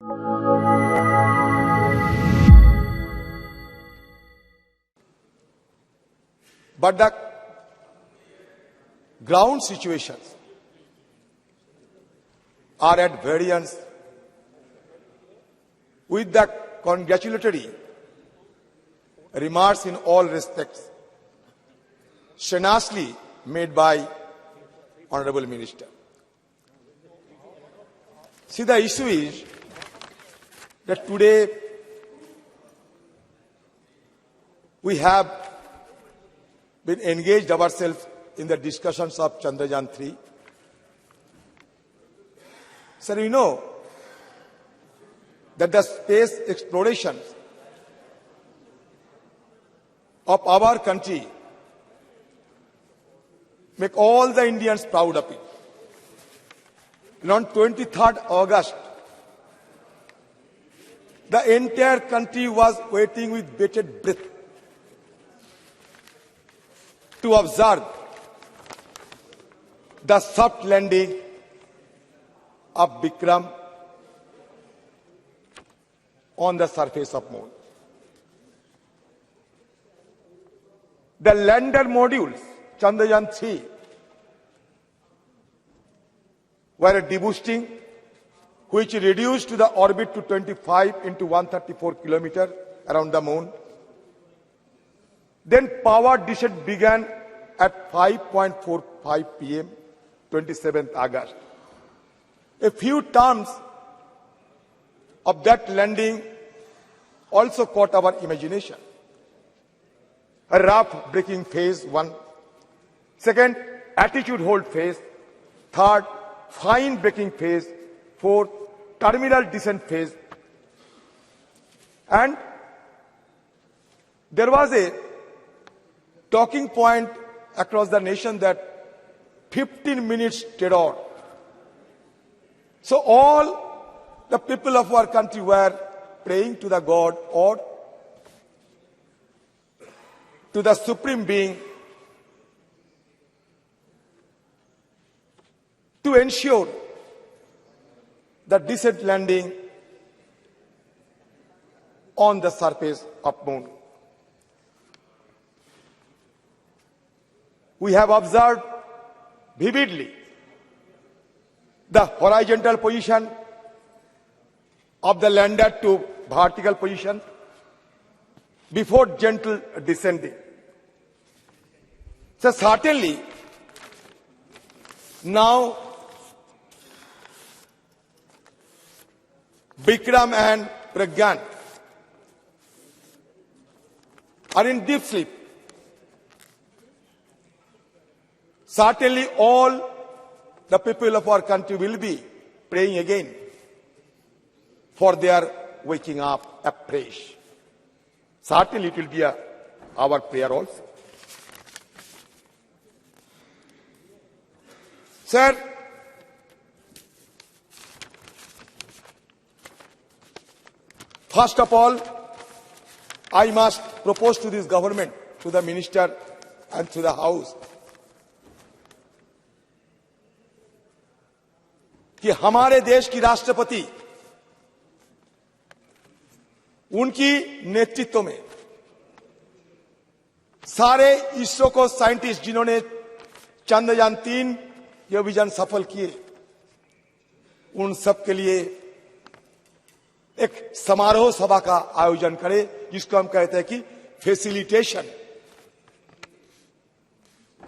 But the ground situations are at variance with the congratulatory remarks in all respects shamelessly made by Honorable Minister. See, the issue is that today we have been engaged ourselves in the discussions of Chandrayaan-3. Sir, you know that the space exploration of our country make all the Indians proud of it. And on 23rd August, the entire country was waiting with bated breath to observe the soft landing of Vikram on the surface of Moon. The lander modules, Chandrayaan-3, were deboosting, which reduced the orbit to 25 into 134 kilometers around the Moon. Then power descent began at 5:45 p.m., 27th August. A few terms of that landing also caught our imagination. A rough braking phase 1, second, attitude hold phase, third, fine braking phase, fourth, terminal descent phase. And there was a talking point across the nation that 15 minutes terror. So all the people of our country were praying to the God or to the Supreme Being to ensure the decent landing on the surface of Moon. We have observed vividly the horizontal position of the lander to vertical position before gentle descending. So certainly now Vikram and Pragyan are in deep sleep. Certainly all the people of our country will be praying again for their waking up afresh. Certainly it will be our prayer also. Sir, first of all, I must propose to this government, to the minister and to the House, कि हमारे देश की राष्ट्रपति उनकी नेतृत्व में सारे इसरो को साइंटिस्ट जिन्होंने चंद्रयान-3 ये अभियान सफल किए, उन सब के लिए एक समारोह सभा का आयोजन करे, जिसको हम कहते हैं कि फैसिलिटेशन,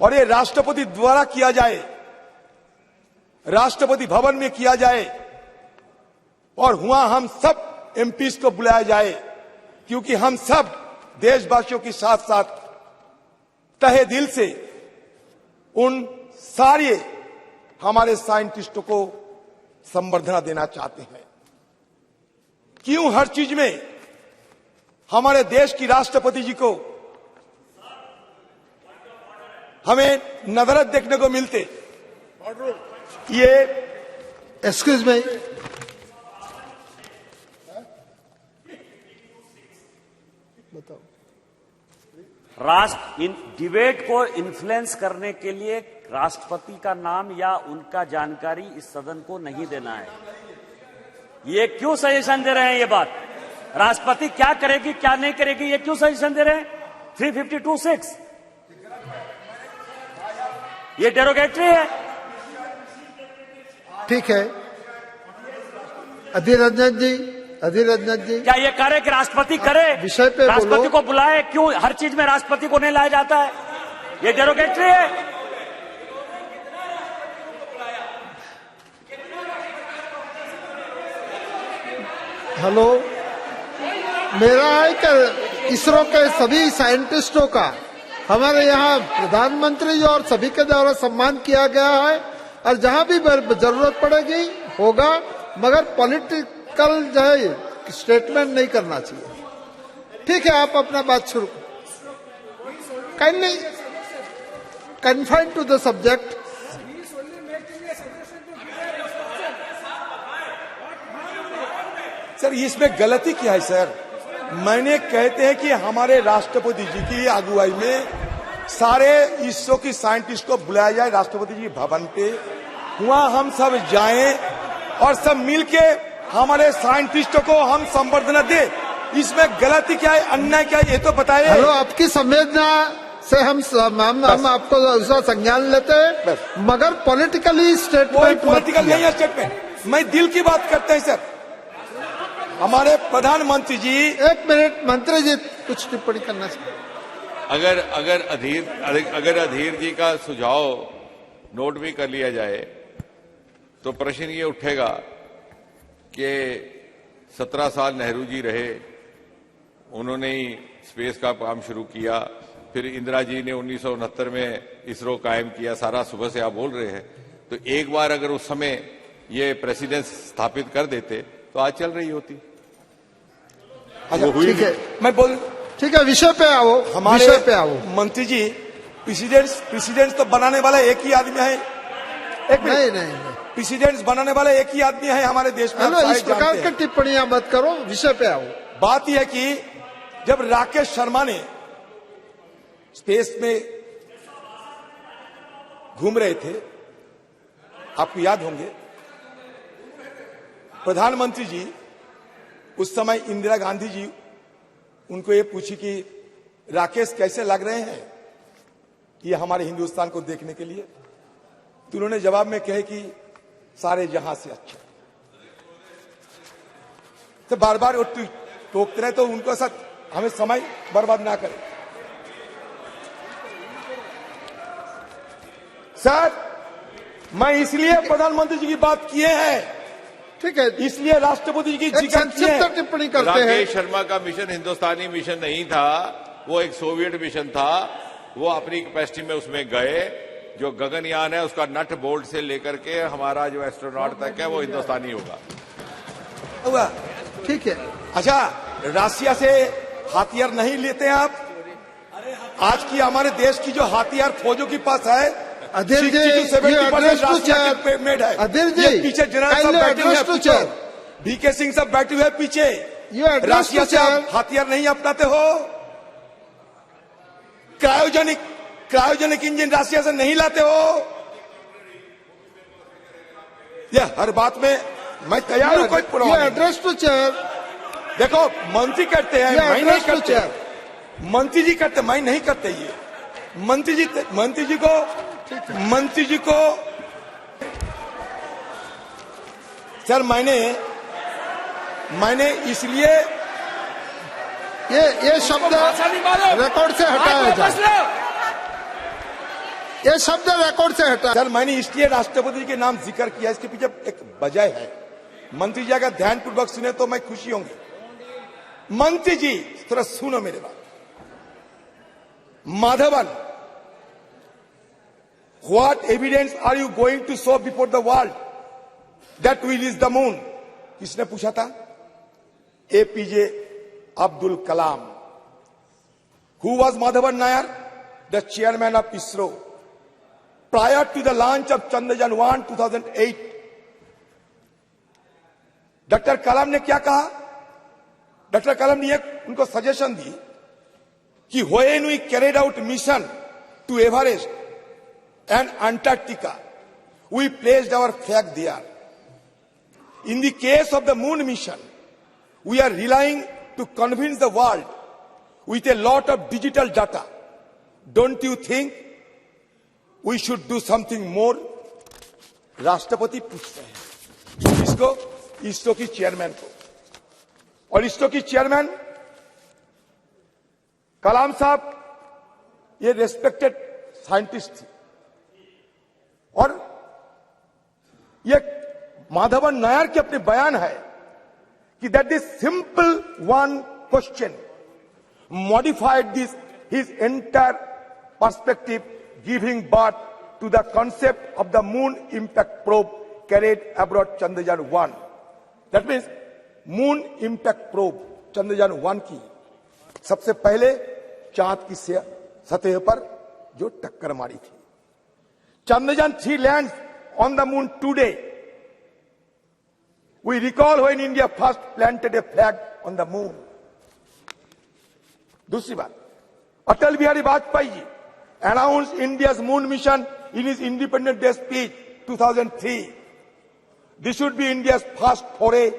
और ये राष्ट्रपति द्वारा किया जाए, राष्ट्रपति भवन में किया जाए और वहां हम सब एमपीज को बुलाया जाए, क्योंकि हम सब देशवासियों के साथ साथ तहे दिल से उन सारे हमारे साइंटिस्टों को संबर्धना देना चाहते हैं। क्यों हर चीज में हमारे देश की राष्ट्रपति जी को हमें नजरत देखने को मिलते? ये एक्सक्यूज मी, बताओ। राष्ट्र इन डिबेट को इन्फ्लुएंस करने के लिए राष्ट्रपति का नाम या उनका जानकारी इस सदन को नहीं देना है। ये क्यों सजेशन दे रहे हैं? ये बात राष्ट्रपति क्या करेगी क्या नहीं करेगी, ये क्यों सजेशन दे रहे हैं? 352(6) ये डेरोगेटरी है। ठीक है। अधीर रंजन जी, क्या ये करे कि राष्ट्रपति करे? विषय पे राष्ट्रपति बोलो। को बुलाए, क्यों हर चीज में राष्ट्रपति को नहीं लाया जाता है? ये डेरोगेटरी है। हेलो, मेरा है कि इसरो के सभी साइंटिस्टों का हमारे यहाँ प्रधानमंत्री और सभी के द्वारा सम्मान किया गया है, और जहां भी जरूरत पड़ेगी होगा, मगर पॉलिटिकल जो है स्टेटमेंट नहीं करना चाहिए। ठीक है, आप अपना बात शुरू kindly confine to the subject. Sir इसमें गलती क्या है सर? मैंने कहते हैं कि हमारे राष्ट्रपति जी की अगुवाई में सारे इसरो की साइंटिस्ट को बुलाया जाए राष्ट्रपति जी भवन पे, वहां हम सब जाएं और सब मिलके हमारे साइंटिस्टों को हम संबर्धना दे। इसमें गलती क्या है, अन्याय क्या है, ये तो बताइए। हेलो, आपकी संवेदना से हम आपको उसका संज्ञान लेते हैं, मगर पॉलिटिकली कोई स्टेटमेंट पॉलिटिकल नहीं है स्टेटमेंट। मैं दिल की बात करते हैं सर। हमारे प्रधानमंत्री जी, एक मिनट, मंत्री जी कुछ टिप्पणी करना चाहिए। अगर अधीर जी का सुझाव नोट भी कर लिया जाए तो प्रश्न ये उठेगा कि 17 साल नेहरू जी रहे, उन्होंने ही स्पेस का काम शुरू किया, फिर इंदिरा जी ने 1969 में इसरो कायम किया, सारा सुबह से आप बोल रहे हैं। तो एक बार अगर उस समय ये प्रेसिडेंस स्थापित कर देते तो आज चल रही होती। ठीक है, मैं बोल, ठीक है, विषय पे आओ, हमारे विषय पे आओ। मंत्री जी, प्रेसिडेंट तो बनाने वाला एक ही आदमी है। एक मिनट, नहीं, प्रेसिडेंट बनाने वाला एक ही आदमी है हमारे देश में। हेलो, आप इस शायद प्रकार जानते की हैं। टिप्पणियां मत करो, विषय पे आओ। बात यह है कि जब राकेश शर्मा ने स्पेस में घूम रहे थे, आपको याद होंगे, प्रधानमंत्री जी उस समय इंदिरा गांधी जी उनको ये पूछी कि राकेश कैसे लग रहे हैं ये हमारे हिंदुस्तान को देखने के लिए? तो उन्होंने जवाब में कहे कि सारे जहां से अच्छे। तो बार बार वो टोकते रहे, तो उनको साथ हमें समय बर्बाद ना करें। सर, मैं इसलिए प्रधानमंत्री जी की बात किए हैं, ठीक है, इसलिए राष्ट्रपति जी की एक जिक्र किए हैं। संक्षिप्त टिप्पणी करते हैं। राकेश शर्मा का मिशन हिंदुस्तानी मिशन नहीं था, वो एक सोवियत मिशन था। वो अपनी कैपेसिटी में उसमें गए। जो गगनयान है उसका नट बोल्ट से लेकर के हमारा जो एस्ट्रोनॉट तक है वो हिंदुस्तानी होगा। ठीक है, अच्छा, रशिया से हथियार नहीं लेते हैं आप? आज की हमारे देश की जो हथियार फौजों के पास है, अधीर जी, 70% रशिया के मेड है। अधीर जी, ये पीछे जनरल सब बैठे हुए हैं, पीछे chair. बीके सिंह सब बैठे हुए हैं पीछे। रशिया से आप हथियार नहीं अपनाते हो? क्रायोजेनिक इंजन रशिया से नहीं लाते हो? ये हर बात में मैं तैयार हूं, कोई परवाह नहीं। Address to chair. देखो, मंत्री करते हैं, मैं नहीं करते। मंत्री जी करते, मैं नहीं करते। ये मंत्री जी को सर मैंने इसलिए ये शब्द रिकॉर्ड से हटाया जाए। ये शब्द रिकॉर्ड से हटा। सर, मैंने इसलिए राष्ट्रपति जी के नाम जिक्र किया, इसके पीछे एक वजह है। मंत्री जी अगर ध्यानपूर्वक सुने तो मैं खुशी होंगी। मंत्री जी थोड़ा सुनो मेरे बात। Madhavan, what evidence are you going to show before the world that we reach the moon? किसने पूछा था? APJ Abdul Kalam. Who was Madhavan Nair? The chairman of ISRO. Prior to the launch of Chandrayaan-1 2008, doctor कलाम ने क्या कहा? Doctor कलाम ने उनको suggestion दी कि when we carried out mission to Everest and Antarctica, we placed our flag there. In the case of the moon mission, we are relying to convince the world with a lot of digital data. Don't you think we should do something more? राष्ट्रपति पूछते हैं इसको, इसरो की chairman को, और इसरो की chairman कलाम साहब ये रेस्पेक्टेड साइंटिस्ट थी, और ये माधवन नायर के अपने बयान है कि that is simple one question modified this his entire perspective, giving birth to the concept of the moon impact probe carried aboard Chandrayaan-1. That means moon impact probe Chandrayaan-1 की सबसे पहले चांद की सतह पर जो टक्कर मारी थी. Chandrayaan-3 lands on the moon today. We recall when India first planted a flag on the moon. दूसरी बात, Atal Bihari Vajpayee ji announced India's moon mission in his Independence Day speech 2003. This should be India's first foray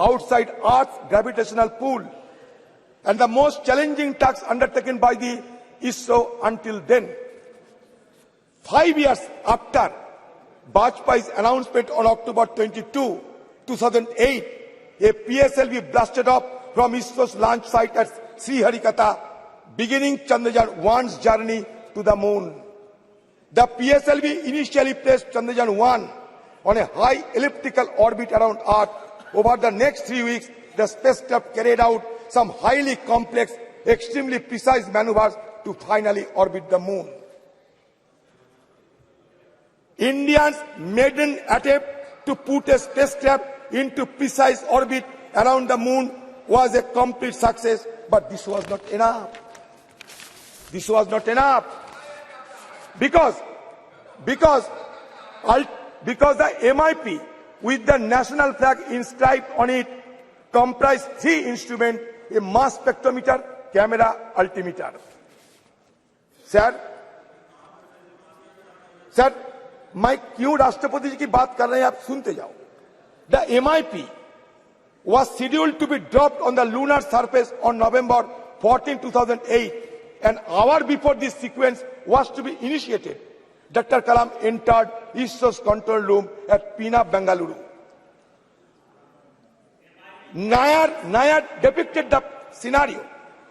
outside Earth's gravitational pull and the most challenging task undertaken by the ISRO until then. 5 years after Vajpayee's announcement on October 22, 2008, a PSLV blasted off from ISRO's launch site at Sriharikota, beginning Chandrayaan-1's journey to the moon. The PSLV initially placed Chandrayaan-1 on a high elliptical orbit around Earth. Over the next 3 weeks, the spacecraft carried out some highly complex, extremely precise maneuvers to finally orbit the moon. India's maiden attempt to put a spacecraft into precise orbit around the moon was a complete success, but this was not enough. This was not enough. Because the MIP with the national flag inscribed on it comprised 3 instruments, a mass spectrometer, camera, altimeter. Sir, मैं क्यों राष्ट्रपति जी की बात कर रहे हैं आप सुनते जाओ. The MIP was scheduled to be dropped on the lunar surface on November 14, 2008. An hour before this sequence was to be initiated, Dr. Kalam entered ISRO's control room at Pune, Bengaluru. Nair depicted the scenario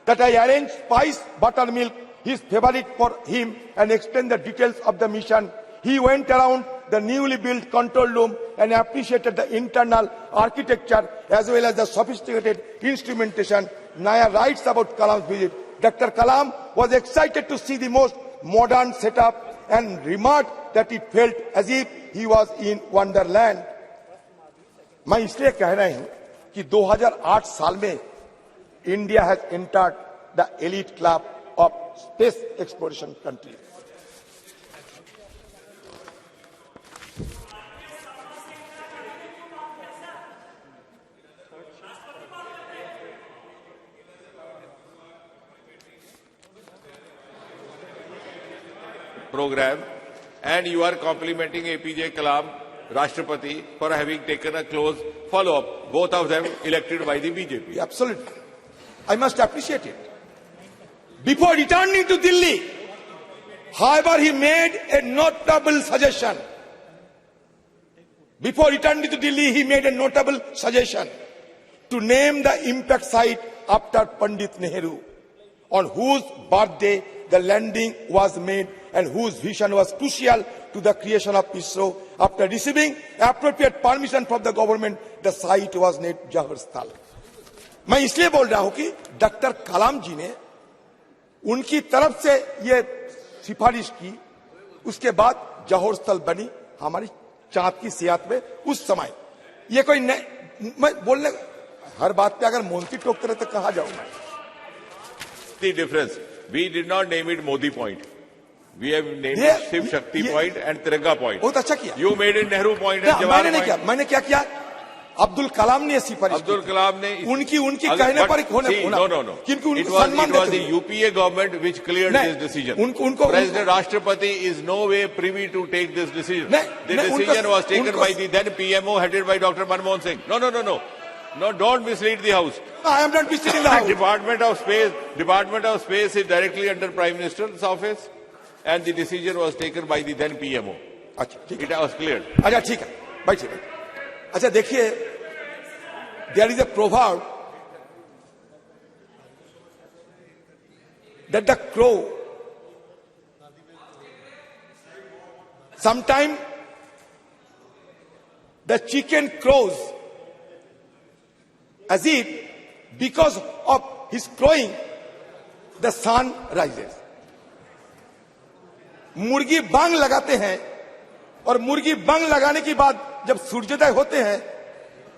that I arranged spice buttermilk, his favorite for him, and explained the details of the mission. He went around the newly built control room and appreciated the internal architecture as well as the sophisticated instrumentation. Nair writes about Kalam's visit. Dr. Kalam was excited to see the most modern setup and remarked that it felt as if he was in Wonderland. मैं इसलिए कह रहा हूं कि 2008 साल में India has entered the elite club of space exploration countries. Program, and you are complimenting APJ Kalam, Rashtrapati, for having taken a close follow-up, both of them elected by the BJP. Absolutely. I must appreciate it. Before returning to Delhi, however, he made a notable suggestion. Before returning to Delhi, he made a notable suggestion to name the impact site after Pandit Nehru, on whose birthday the landing was made and whose vision was crucial to the creation of ISRO. After receiving appropriate permission from the government, the site was named Jawahar Sthal. मैं इसलिए बोल रहा हूं कि doctor कलाम जी ने उनकी तरफ से ये सिफारिश की, उसके बाद जौहर स्थल बनी हमारी चांद की सियात में उस समय. ये कोई मैं बोलने हर बात पे अगर मोदी टोकते रहे तो कहां जाऊं मैं. The difference, we did not name it Modi Point. We have named it Shiv Shakti Point and Tiranga Point. बहुत अच्छा किया. You made it Nehru Point and Jawahar Point. मैंने क्या किया, अब्दुल कलाम ने सिफारिश अब्दुल कलाम ने उनकी कहने पर होने क्योंकि उनको सम्मान देते हैं। UPA government which cleared this decision. उनको प्रेसिडेंट राष्ट्रपति is no way privy to take this decision. The decision was taken by the then PMO headed by doctor Manmohan Singh. No, don't mislead the House. I am not misleading the House. Department of Space is directly under Prime Minister's office, and the decision was taken by the then PMO. अच्छा, ठीक है। It was cleared. अच्छा, ठीक है, बैठिए। अच्छा, देखिए, there is a proverb that the crow sometime the chicken crows as if because of his crowing the sun rises. मुर्गी बांग लगाते हैं और मुर्गी बांग लगाने के बाद जब सूर्योदय होते हैं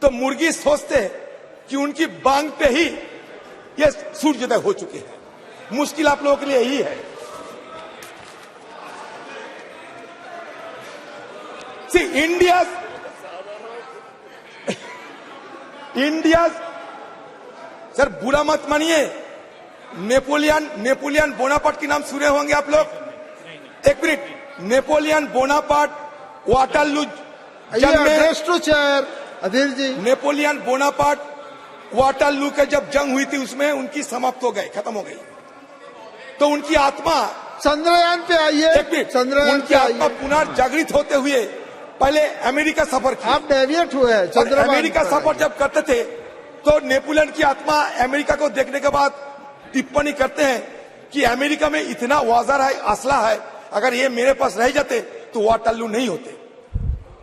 तो मुर्गी सोचते हैं कि उनकी बांग पे ही ये सूर्योदय हो चुके हैं। मुश्किल आप लोगों के लिए यही है। See, इंडिया सर बुरा मत मानिए, नेपोलियन बोनापार्ट के नाम सुने होंगे आप लोग। एक मिनट, नेपोलियन बोनापार्ट वाटरलू जंग में अधीर जी, नेपोलियन बोनापार्ट वाटरलू के जब जंग हुई थी उसमें उनकी समाप्त हो गए, खत्म हो गई। तो उनकी आत्मा चंद्रयान पे आई है। एक मिनट, उनकी आत्मा पुनर्जागृत होते हुए पहले अमेरिका सफर किया। आप डेविएट हुए हैं। अमेरिका सफर जब करते थे तो नेपोलियन की आत्मा अमेरिका को देखने के बाद टिप्पणी करते हैं कि अमेरिका में इतना औजार है, असला है, अगर ये मेरे पास रह जाते तो वाटरलू नहीं होते।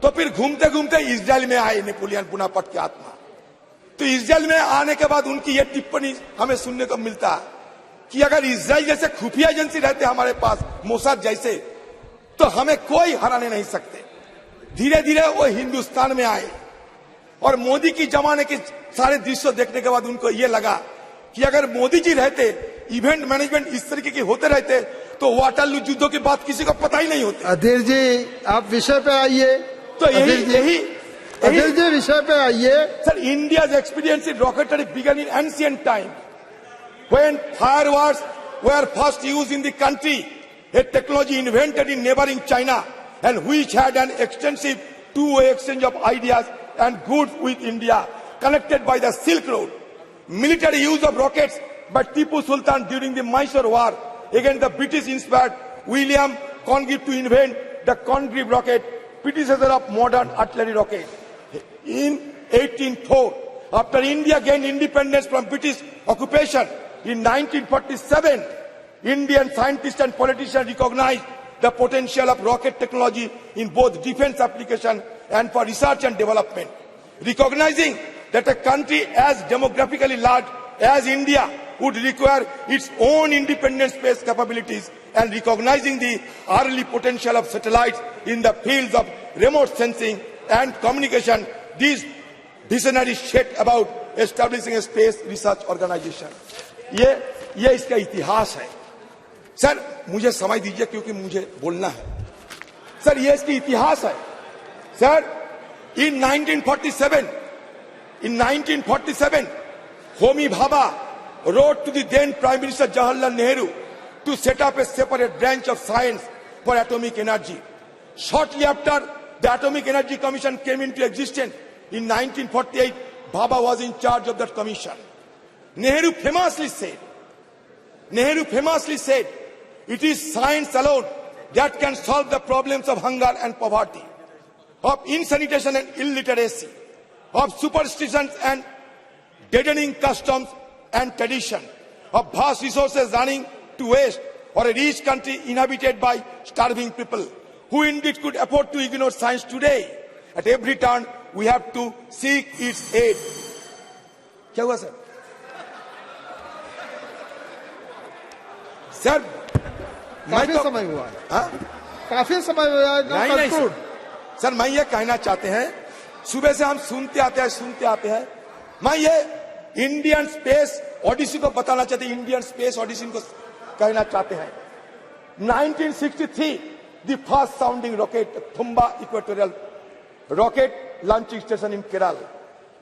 तो फिर घूमते घूमते इजराइल में आए नेपोलियन बोनापार्ट की आत्मा। तो इजराइल में आने के बाद उनकी ये टिप्पणी हमें सुनने को मिलता है कि अगर इजराइल जैसे खुफिया एजेंसी रहते हमारे पास, मोसाद जैसे, तो हमें कोई हराने नहीं सकते। धीरे धीरे वो हिंदुस्तान में आए और मोदी की जमाने के सारे दृश्य देखने के बाद उनको ये लगा कि अगर मोदी जी रहते, इवेंट मैनेजमेंट इस तरीके के होते रहते तो वाटरलू युद्धों की बात किसी को पता ही नहीं होती। अधीर जी आप विषय पे आइए। तो यही अधीर जी विषय पे आइए। Sir, India's experience in rocketry began in ancient time when fireworks were first used in the country, a technology invented in neighboring China and which had an extensive two-way exchange of ideas and goods with India, connected by the Silk Road. Military use of rockets by Tipu Sultan during the Mysore War against the British inspired William Congreve to invent the Congreve rocket, predecessor of modern artillery rocket. In 1804, after India gained independence from British occupation in 1947, Indian scientists and politicians recognized the potential of rocket technology in both defense application and for research and development. Recognizing that a country as demographically large as India would require its own independent space capabilities and recognizing the early potential of satellites in the fields of remote sensing and communication, these visionaries set about establishing a space research organization. ये इसका इतिहास है। Sir मुझे समय दीजिए क्योंकि मुझे बोलना है। सर ये इसका इतिहास है। Sir in 1947 Homi Bhabha wrote to the then Prime Minister Jawaharlal Nehru to set up a separate branch of science for atomic energy. Shortly after the Atomic Energy Commission came into existence in 1948, Bhabha was in charge of that commission. Nehru famously said, it is science alone that can solve the problems of hunger and poverty, of insanitation and illiteracy, of superstitions and deadening customs and tradition, of vast resources running to waste, or a rich country inhabited by starving people, who indeed could afford to ignore science today. At every turn, we have to seek its aid. क्या हुआ sir? Sir काफी समय हुआ है। काफी समय हुआ है। नहीं सर मैं ये कहना चाहते हैं, सुबह से हम सुनते आते हैं, मैं ये इंडियन स्पेस ओडिसी को बताना चाहते हैं, इंडियन स्पेस ओडिसी को कहना चाहते हैं। 1963 the first sounding rocket, Thumba Equatorial Rocket Launching Station in Kerala.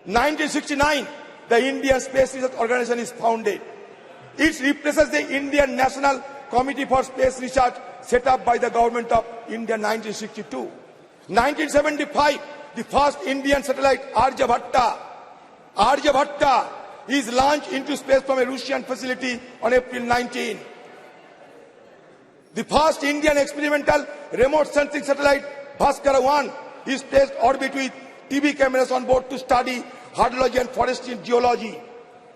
1969, the Indian Space Research Organization is founded. It replaces the Indian National Committee for Space Research set up by the government of India in 1962. 1975, the first Indian satellite Aryabhatta is launched into space from a Russian facility on April 19. The first Indian experimental remote sensing satellite Bhaskara-1 is placed orbit with TV cameras on board to study hydrology and forestry geology.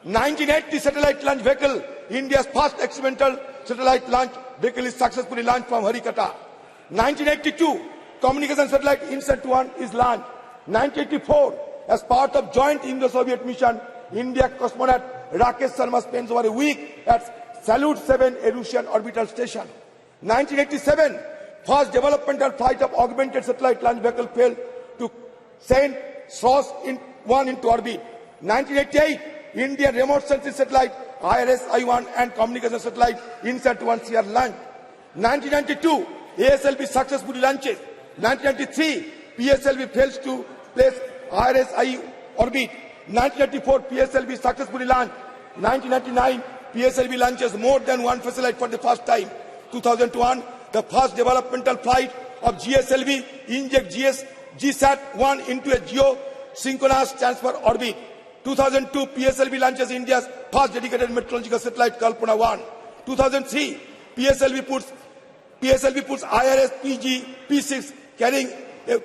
1980 satellite launch vehicle, India's first experimental satellite launch vehicle, is successfully launched from Harikata. 1982, communication satellite INSAT-1 is launched. 1984, as part of joint Indo-Soviet mission, India cosmonaut Rakesh Sharma spends over a week at Salyut 7, a Russian orbital station. 1987, first developmental flight of augmented satellite launch vehicle failed to send SOS-1 into orbit. 1988, Indian remote sensing satellite IRS-I1 and communication satellite INSAT-1 are launched. 1992, ASLV successfully launches. 1993, PSLV fails to place IRS-I orbit. 1994, PSLV successfully launched. 1999, PSLV launches more than one satellite for the first time. 2001, the first developmental flight of GSLV inject GSAT-1 into a geosynchronous transfer orbit. 2002, PSLV launches India's first dedicated meteorological satellite Kalpana-1. 2003, PSLV puts IRS-PG-P6 carrying a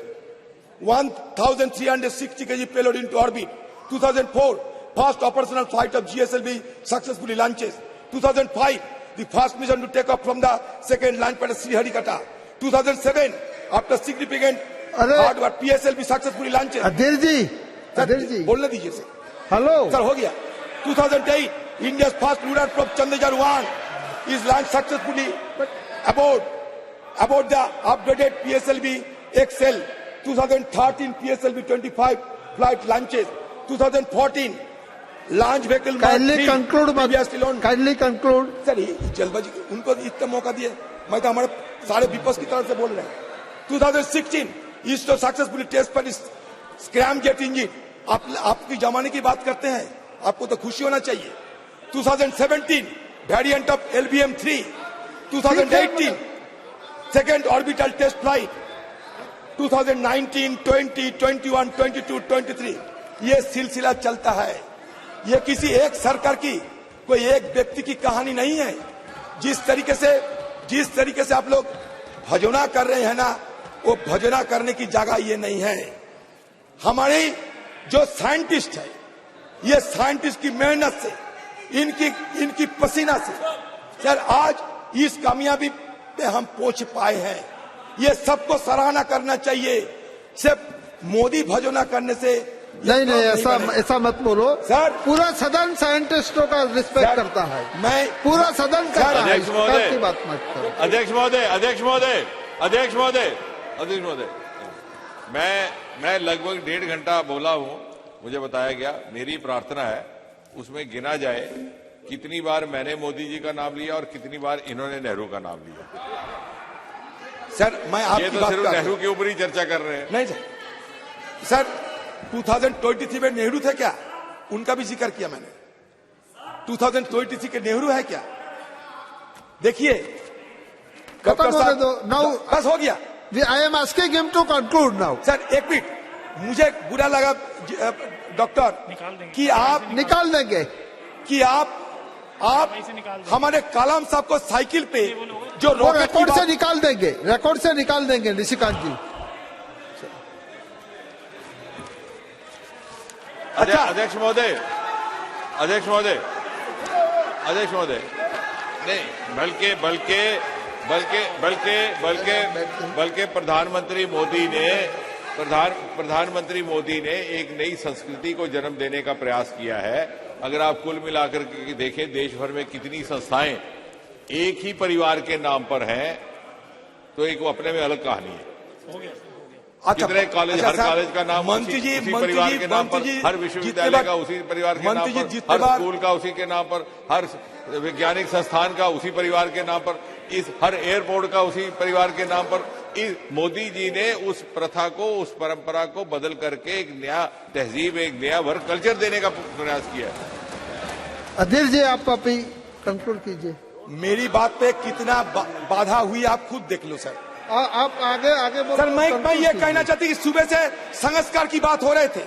1,360 kg payload into orbit. 2004, first operational flight of GSLV successfully launches. 2005, the first mission to take off from the second launch pad at Sriharikata. 2007, after significant hard work, PSLV successfully launches. अधीर जी बोलने दीजिए sir. Hello sir हो गया. 2008, India's first lunar probe Chandrayaan-1 is launched successfully aboard the upgraded PSLV XL. 2013, PSLV 25 flight launches. 2014, launch vehicle kindly conclude sir जल्दबाजी उनको इतना मौका दिए. मैं तो हमारे सारे विपक्ष की तरफ से बोल रहे हैं. 2016, इसरो सक्सेसफुली टेस्ट पर स्क्रैमजेट इंजन. आपकी जमाने की बात करते हैं, आपको तो खुशी होना चाहिए. 2017, variant of LBM-3. 2018, second orbital test flight. 2019, 20, 21, 22, 23, ये सिलसिला चलता है. ये किसी एक सरकार की, कोई एक व्यक्ति की कहानी नहीं है. जिस तरीके से आप लोग भजोना कर रहे हैं ना, वो भजना करने की जगह ये नहीं है. हमारे जो साइंटिस्ट है, ये साइंटिस्ट की मेहनत से, इनकी पसीना से सर आज इस कामयाबी पे हम पहुंच पाए हैं. ये सबको सराहना करना चाहिए. सिर्फ मोदी भजोना करने से नहीं ऐसा मत बोलो सर. पूरा सदन साइंटिस्टों का रिस्पेक्ट करता है. मैं पूरा सदन करता है. सरकार की बात मत करो. अध्यक्ष महोदय, मैं लगभग 1.5 घंटा बोला हूं. मुझे बताया गया, मेरी प्रार्थना है उसमें गिना जाए कितनी बार मैंने मोदी जी का नाम लिया और कितनी बार इन्होंने नेहरू का नाम लिया. सर मैं आपकी ये तो सिर्फ नेहरू के ऊपर ही चर्चा कर रहे हैं. नहीं सर 2023 में नेहरू थे क्या? उनका भी जिक्र किया मैंने. 2023 के नेहरू है क्या? देखिए खत्म होने दो. नाउ बस हो गया. I am asking him to conclude now. Sir एक मिनट, मुझे बुरा लगा डॉक्टर कि आप निकाल देंगे कि आप हमारे कलाम साहब को साइकिल पे जो रिकॉर्ड से निकाल देंगे निशिकांत जी. अच्छा अध्यक्ष महोदय नहीं, बल्कि प्रधानमंत्री मोदी ने एक नई संस्कृति को जन्म देने का प्रयास किया है. अगर आप कुल मिलाकर के देखें, देश भर में कितनी संस्थाएं एक ही परिवार के नाम पर हैं, तो एक वो अपने में अलग कहानी है. कितने कॉलेज, हर कॉलेज का नाम उसी परिवार के नाम पर, हर विश्वविद्यालय का उसी परिवार के नाम पर, हर स्कूल का उसी के नाम पर, हर वैज्ञानिक संस्थान का उसी परिवार के नाम पर, इस हर एयरपोर्ट का उसी परिवार के नाम पर. मोदी जी ने उस प्रथा को, उस परंपरा को बदल करके एक नया तहजीब, एक नया वर्क कल्चर देने का प्रयास किया है। अधीर जी, आप अभी कंक्लूड कीजिए। मेरी बात पे कितना बाधा हुई आप खुद देख लो सर। आप आगे बोलो। सर मैं ये कहना चाहती कि सुबह से संस्कार की बात हो रहे थे,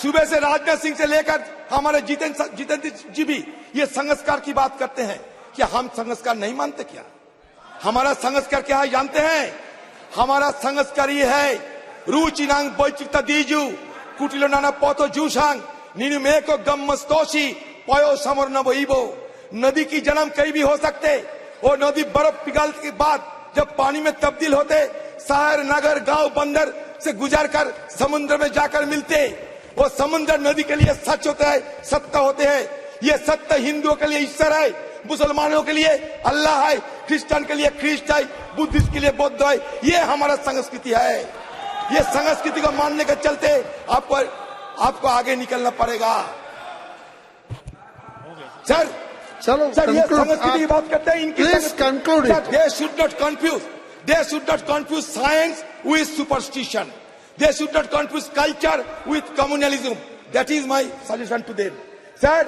सुबह से राजनाथ सिंह से लेकर हमारे जितेंद्र जी भी ये संस्कार की बात करते हैं। क्या हम संस्कार नहीं मानते? क्या हमारा संस्कार क्या है जानते हैं? हमारा संस्कार ये है, रुचिनांग बोचिता दीजू कुटिलो नाना पोतो जूशांग नीनु में को गम मस्तोशी पयो समर न बोइबो। नदी की जन्म कहीं भी हो सकते, और नदी बर्फ पिघलने के बाद जब पानी में तब्दील होते, शहर नगर गांव बंदर से गुजरकर समुद्र में जाकर मिलते। वो समुद्र नदी के लिए सच होता है, सत्य होते हैं। ये सत्य हिंदुओं के लिए ईश्वर है, मुसलमानों के लिए अल्लाह है, क्रिश्चियन के लिए ख्रिस्ट है, बुद्धिस्ट के लिए बुद्ध है। ये हमारा संस्कृति है। ये संस्कृति को मानने के चलते आपको आगे निकलना पड़ेगा। सर चलो सर, ये संस्कृति की बात करते हैं, इनकी please conclude it. They should not confuse science with superstition. They should not confuse culture with communalism. That is my suggestion to them. Sir,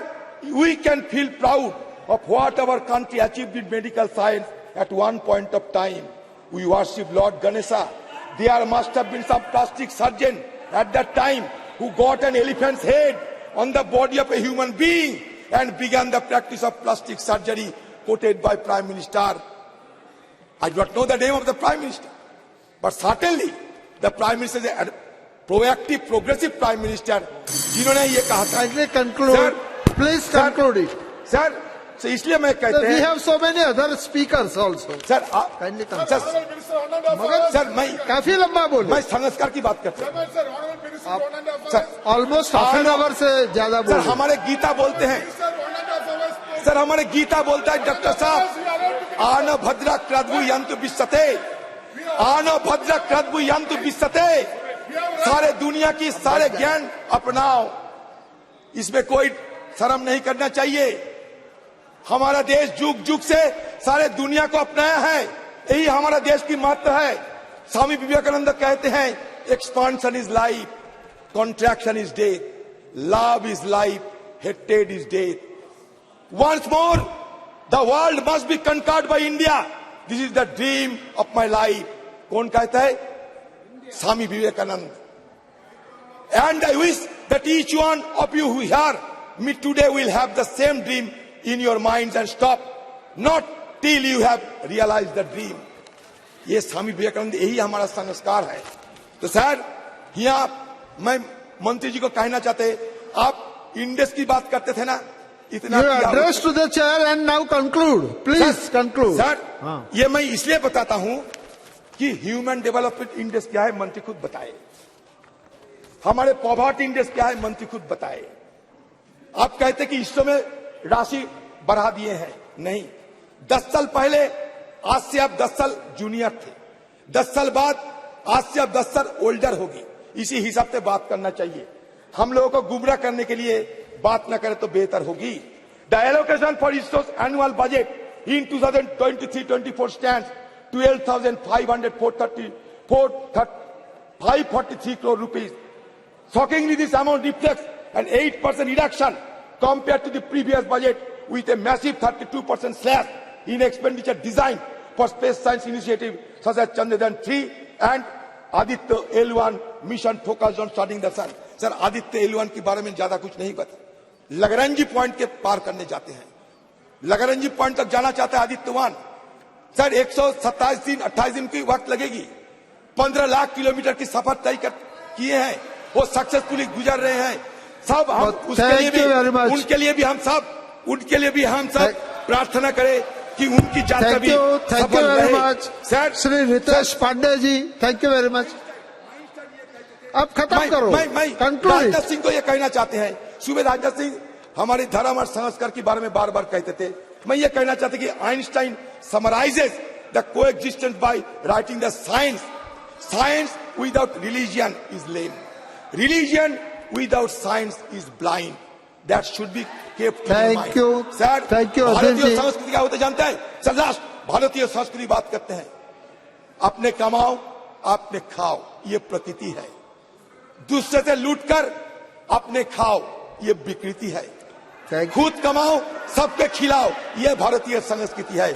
we can feel proud of what our country achieved in medical science at one point of time. We worship Lord Ganesha. There must have been some plastic surgeon at that time who got an elephant's head on the body of a human being and began the practice of plastic surgery, quoted by Prime Minister. I do not know the name of the Prime Minister, but certainly the Prime Minister is a proactive, progressive Prime Minister. जिन्होंने ये कहा था। Kindly conclude. Please conclude it. Sir, इसलिए मैं कहते हैं। We have so many other speakers also. Sir, Kindly conclude. मगर sir मैं काफी लंबा बोले। मैं संस्कार की बात करता हूँ। Sir almost half an hour से ज्यादा सर बोले। हमारे गीता बोलते हैं, सर हमारे गीता बोलता है डॉक्टर साहब, आन भद्रा क्रद्भु यंतु विश्वते, आन भद्रा क्रद्भु यंतु विश्वते। सारे दुनिया की सारे ज्ञान अपनाओ, इसमें कोई शर्म नहीं करना चाहिए। हमारा देश जुग जुग से सारे दुनिया को अपनाया है, यही हमारा देश की महत्व है। स्वामी विवेकानंद कहते हैं, expansion is life, contraction is death, love is life, hated is death. Once more, the world must be conquered by India. This is the dream of my life. कौन कहता है? Swami Vivekananda. And I wish that each one of you who hear me today will have the same dream in your minds and stop not till you have realized the dream. ये स्वामी विवेकानंद, यही हमारा संस्कार है। तो sir यहाँ मैं मंत्री जी को कहना चाहते, आप इंडेक्स की बात करते थे ना, इतना address to the chair and now conclude. Please conclude. Sir ये मैं इसलिए बताता हूं कि ह्यूमन डेवलपमेंट इंडेक्स क्या है मंत्री खुद बताए, हमारे पॉवर्टी इंडेक्स क्या है मंत्री खुद बताए। आप कहते कि इस समय राशि बढ़ा दिए हैं, नहीं। 10 साल पहले आज से आप 10 साल जूनियर थे, 10 साल बाद आज से आप 10 साल ओल्डर होगी। इसी हिसाब से बात करना चाहिए। हम लोगों को गुमराह करने के लिए बात न करें तो बेहतर होगी। The allocation for ISRO's annual budget in 2023-24 stands 12,543 crore rupees. Shockingly, this amount reflects an 8% reduction compared to the previous budget, with a massive 32% slash in expenditure designed for space science initiative such as Chandrayaan-3 and Aditya L1 mission focused on studying the sun. Sir Aditya L1 के बारे में ज्यादा कुछ नहीं पता। लगरंजी point के पार करने जाते हैं, लगरंजी पॉइंट तक जाना चाहता है आदित्य-1। सर 127 दिन 28 दिन की वक्त लगेगी। 15 लाख किलोमीटर की सफर तय किए हैं, वो सक्सेसफुली गुजर रहे हैं। सब हम उसके लिए भी, उनके लिए भी हम सब प्रार्थना करें कि उनकी यात्रा भी सफल रहे। Sir Shri Ritesh Pandey ji, thank you very much. अब खत्म करो। मैं राजनाथ सिंह को ये कहना चाहते हैं, सुबह राजनाथ सिंह हमारे धर्म और संस्कार के बारे में बार बार कहते थे। मैं ये कहना चाहता कि Einstein summarises the coexistence by writing the science without religion is lame, religion without science is blind. That should be kept in mind. Thank you sir. Thank you. भारतीय संस्कृति क्या होता जानते हैं सर? लास्ट भारतीय संस्कृति बात करते हैं, अपने कमाओ अपने खाओ, ये प्रकृति है। दूसरे से लूटकर अपने खाओ, ये विकृति है। खुद कमाओ सबके खिलाओ, ये भारतीय संस्कृति है।